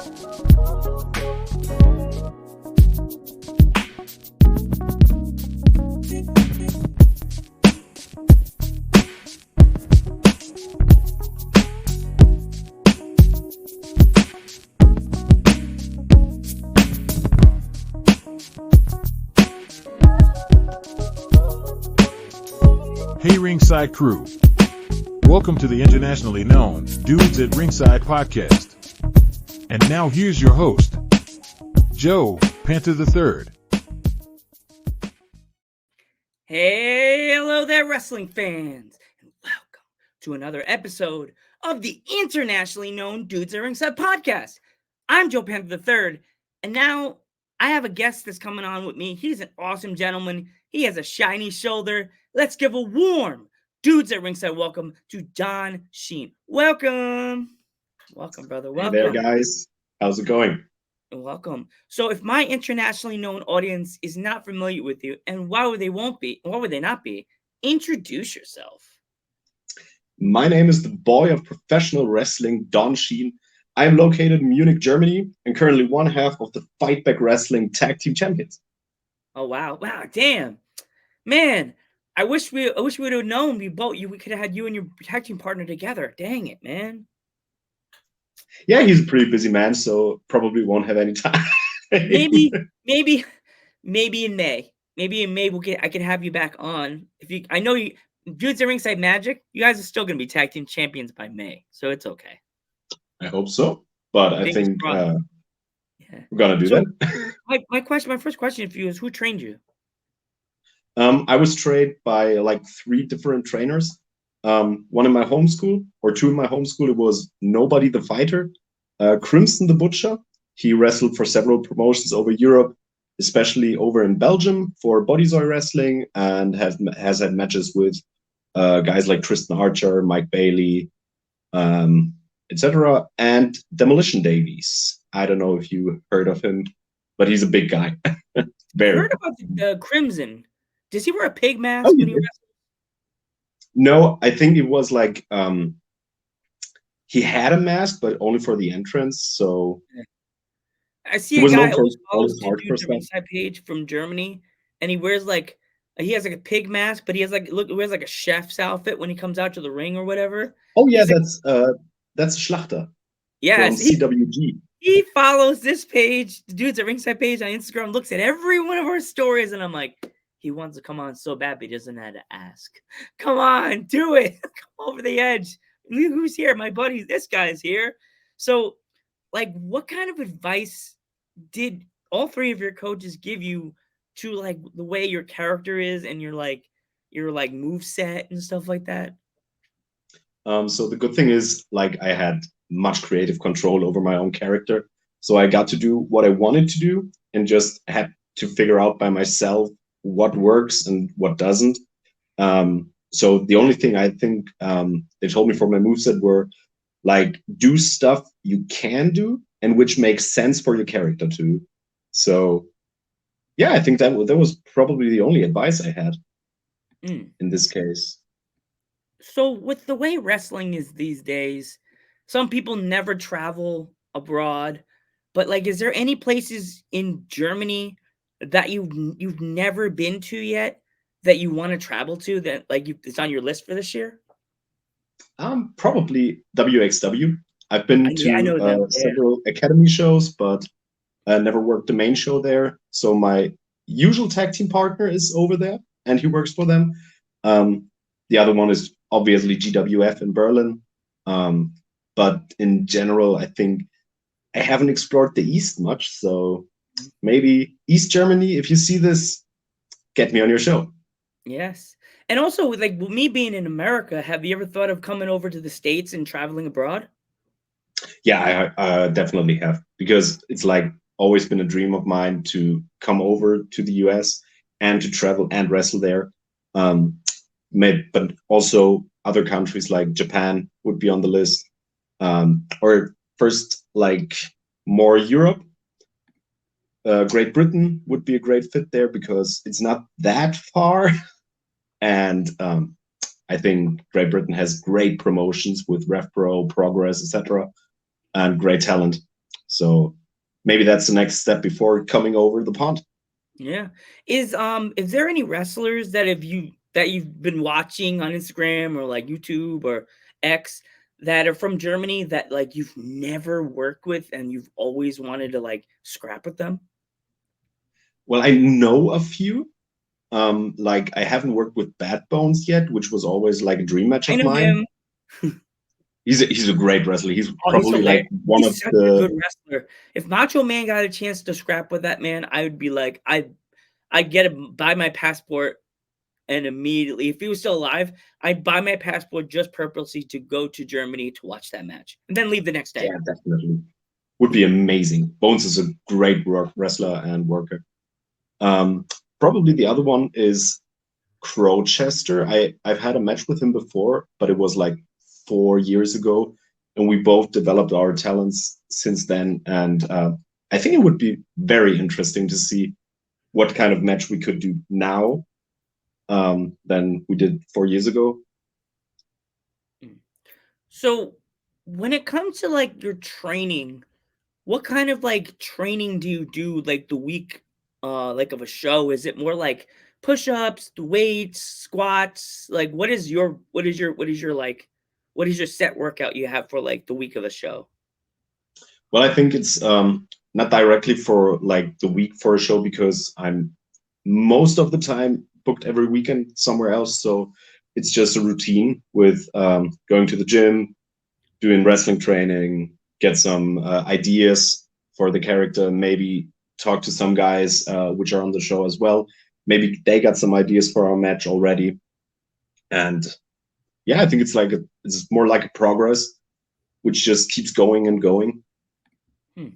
Hey Ringside crew, welcome to the internationally known Dudes at Ringside podcast. And now here's your host, Joe, Panther the Third. Hey, hello there wrestling fans, and welcome to another episode of the internationally known Dudes at Ringside podcast. I'm Joe Panther the Third, and now I have a guest that's coming on with me. He's an awesome gentleman. He has a shiny shoulder. Let's give a warm Dudes at Ringside welcome to John Sheen. Welcome, brother. Welcome. Hey there, guys. How's it going? Welcome. So, if my internationally known audience is not familiar with you, and why would they not be? Introduce yourself. My name is the boy of professional wrestling, Don Sheen. I am located in Munich, Germany, and currently one half of the Fight Back Wrestling Tag Team Champions. Oh wow, damn, man! I wish we would have known we could have had you and your tag team partner together. Dang it, man. Yeah, he's a pretty busy man, so probably won't have any time. maybe in May. Maybe in May I can have you back on. I know you Dudes at Ringside Magic, you guys are still gonna be tag team champions by May, so it's okay. I hope so, but I think we're gonna do that. My first question for you is, who trained you? I was trained by like 3 different trainers. One in my home school, or 2 in my home school. It was Nobody the Fighter, Crimson the Butcher. He wrestled for several promotions over Europe, especially over in Belgium for Bodyzoy Wrestling, and has had matches with guys like Tristan Archer, Mike Bailey, etc. And Demolition Davies. I don't know if you heard of him, but he's a big guy. I heard about the Crimson. Does he wear a pig mask when he wrestles? No, I think it was like he had a mask, but only for the entrance. So I see a guy who follows the Ringside page from Germany, and he wears he has like a pig mask, but he wears like a chef's outfit when he comes out to the ring or whatever. Oh yeah, that's Schlachter. Yeah, from CWG. He follows this page, the Dudes at Ringside page on Instagram, looks at every one of our stories, and I'm like, he wants to come on so bad, but he doesn't have to ask. Come on, do it. Come over the edge. Who's here? My buddy, this guy's here. So, what kind of advice did all 3 of your coaches give you to the way your character is and your move set and stuff like that? So the good thing is, I had much creative control over my own character. So I got to do what I wanted to do and just had to figure out by myself what works and what doesn't. So the only thing I think they told me for my moveset were do stuff you can do and which makes sense for your character too. So yeah, I think that was probably the only advice I had in this case. So with the way wrestling is these days, some people never travel abroad, but is there any places in Germany that you've never been to yet that you want to travel to, that it's on your list for this year? Probably WXW. I've been to several academy shows, but never worked the main show there. So my usual tag team partner is over there, and he works for them. The other one is obviously GWF in Berlin. But in general, I think I haven't explored the East much. So maybe East Germany, if you see this, get me on your show. Yes. And also, with me being in America, have you ever thought of coming over to the States and traveling abroad? Yeah, I definitely have, because it's always been a dream of mine to come over to the US and to travel and wrestle there. But also other countries like Japan would be on the list. Or first, more Europe. Great Britain would be a great fit there because it's not that far. And I think Great Britain has great promotions with RevPro, Progress, etc., and great talent. So maybe that's the next step before coming over the pond. Yeah. Is there any wrestlers that you've been watching on Instagram or like YouTube or X that are from Germany that like you've never worked with and you've always wanted to like scrap with them? Well, I know a few. Like I haven't worked with Bad Bones yet, which was always like a dream match I of know mine. him. He's a great wrestler. He's Oh, he's probably hilarious. like one of He's such a the good wrestler. If Macho Man got a chance to scrap with that man, I would be like, I'd get him, buy my passport, and immediately, if he was still alive, I'd buy my passport just purposely to go to Germany to watch that match and then leave the next day. yeah, definitely would be amazing. Bones is a great wrestler and worker. Um, Probably the other one is Crowchester. I've had a match with him before, but it was like 4 years ago, and we both developed our talents since then. And I think it would be very interesting to see what kind of match we could do now than we did 4 years ago. Mm. So, when it comes to like your training, what kind of like training do you do like the week like of a show? Is it more like push-ups, the weights, squats? Like what is your set workout you have for like the week of a show? Well, I think it's not directly for like the week for a show because I'm most of the time booked every weekend somewhere else. So it's just a routine with going to the gym, doing wrestling training, get some ideas for the character, maybe talk to some guys which are on the show as well. Maybe they got some ideas for our match already. And yeah, I think it's more like a progress, which just keeps going and going. Hmm.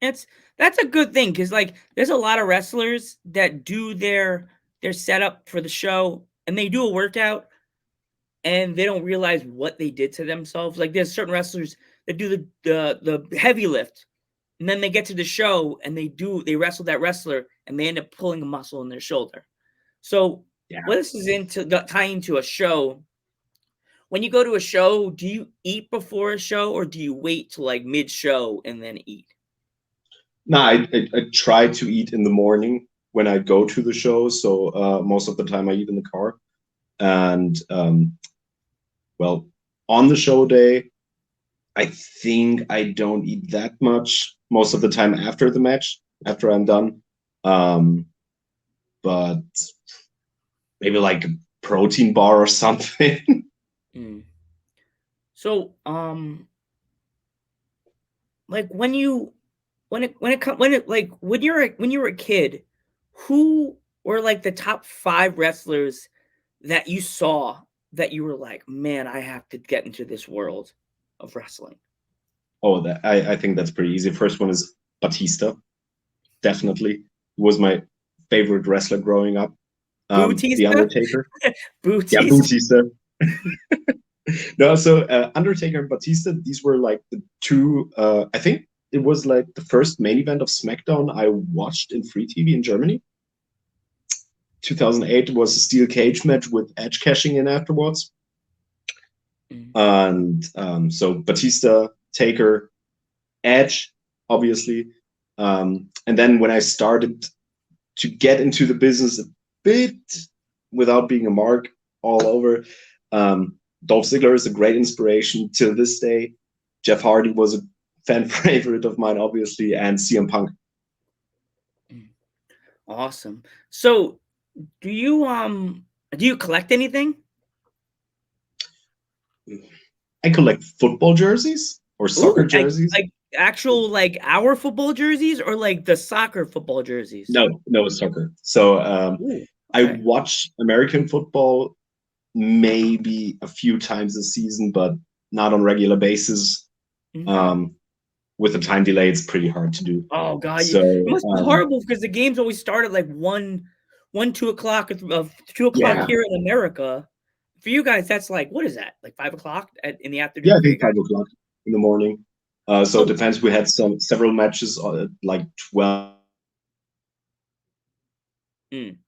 It's that's a good thing because like there's a lot of wrestlers that do their setup for the show and they do a workout and they don't realize what they did to themselves. Like there's certain wrestlers that do the heavy lift and then they get to the show and they wrestle that wrestler and they end up pulling a muscle in their shoulder. So Yeah. what this is into tying to a show. When you go to a show, do you eat before a show or do you wait till like mid show and then eat? No, I try to eat in the morning when I go to the show. So most of the time I eat in the car. And well, on the show day, I think I don't eat that much most of the time after the match, after I'm done. Um, but maybe like a protein bar or something. Mm. So like when you when it like when you were a kid, who were like the top 5 wrestlers that you saw that you were like, man, I have to get into this world of wrestling? Oh, I think that's pretty easy. First one is Batista, definitely. He was my favorite wrestler growing up. The Bautista? Undertaker. Yeah, Bautista. Bautista. No, so Undertaker and Batista, these were like the two. I think it was like the first main event of SmackDown I watched in free TV in Germany. 2008 was a steel cage match with Edge cashing in afterwards. Mm. And so Batista, Taker, Edge, obviously. And then when I started to get into the business a bit without being a mark all over, Dolph Ziggler is a great inspiration till this day. Jeff Hardy was a fan favorite of mine, obviously, and CM Punk. Mm. Awesome. So do you collect anything? I collect football jerseys or soccer Ooh, jerseys. like actual like our football jerseys or like the soccer football jerseys? No, no, soccer. So Ooh, I okay. watch American football maybe a few times a season, but not on regular basis. Okay. Um, with a time delay, it's pretty hard to do. Oh god, So it must be horrible because the games always start at like 2 o'clock of 2 o'clock yeah, here in America. For you guys, that's like what is that? Like 5 o'clock in the yeah, afternoon I for you think guys? 5 o'clock in the morning. So it Oh, depends. We had several matches like 12. mm,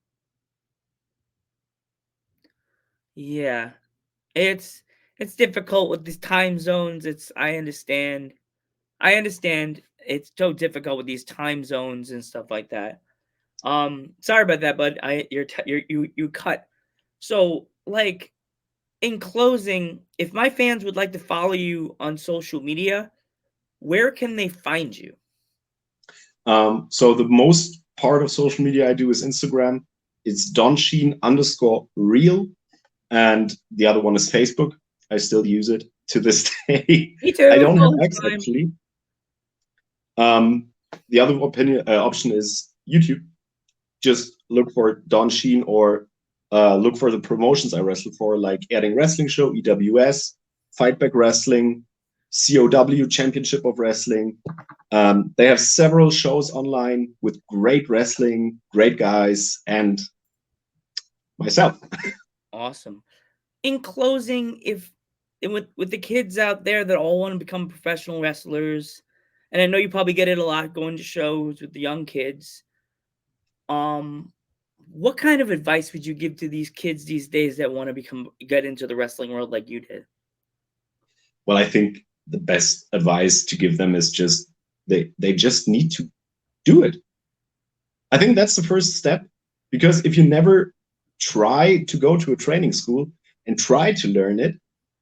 yeah. It's difficult with these time zones. It's I understand. I understand. it's so difficult with these time zones and stuff like that. Sorry about that, bud. You cut. So, like, in closing, if my fans would like to follow you on social media, where can they find you? So the most part of social media I do is Instagram. It's donsheen_real, and the other one is Facebook. I still use it to this day. Me too. I don't have all the X time. actually. The other option is YouTube. Just look for Don Sheen, or look for the promotions I wrestle for, like Adding Wrestling Show, EWS, Fightback Wrestling, COW, Championship of Wrestling. They have several shows online with great wrestling, great guys, and myself. Awesome. In closing, if with the kids out there that all want to become professional wrestlers, and I know you probably get it a lot going to shows with the young kids, what kind of advice would you give to these kids these days that want to get into the wrestling world like you did? Well, I think the best advice to give them is just they just need to do it. I think that's the first step, because if you never try to go to a training school and try to learn it,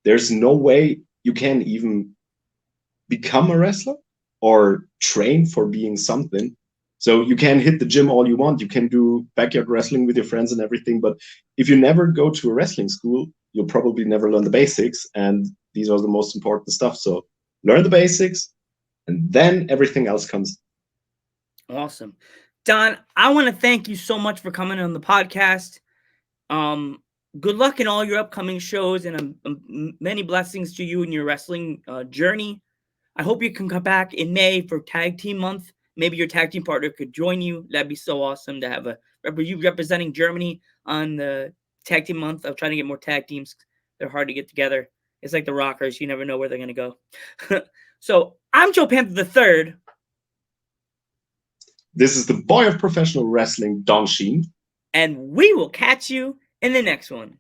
there's no way you can even become a wrestler or train for being something. So you can hit the gym all you want, you can do backyard wrestling with your friends and everything, but if you never go to a wrestling school, you'll probably never learn the basics, and these are the most important stuff. So learn the basics, and then everything else comes. Awesome. Don, I want to thank you so much for coming on the podcast. Good luck in all your upcoming shows, and many blessings to you in your wrestling journey. I hope you can come back in May for Tag Team Month. Maybe your tag team partner could join you. That'd be so awesome to have you representing Germany on the Tag Team Month. I'm trying to get more tag teams. They're hard to get together. It's like the Rockers. You never know where they're going to go. So I'm Joe Panther III. This is the boy of professional wrestling, Don Sheen. And we will catch you in the next one.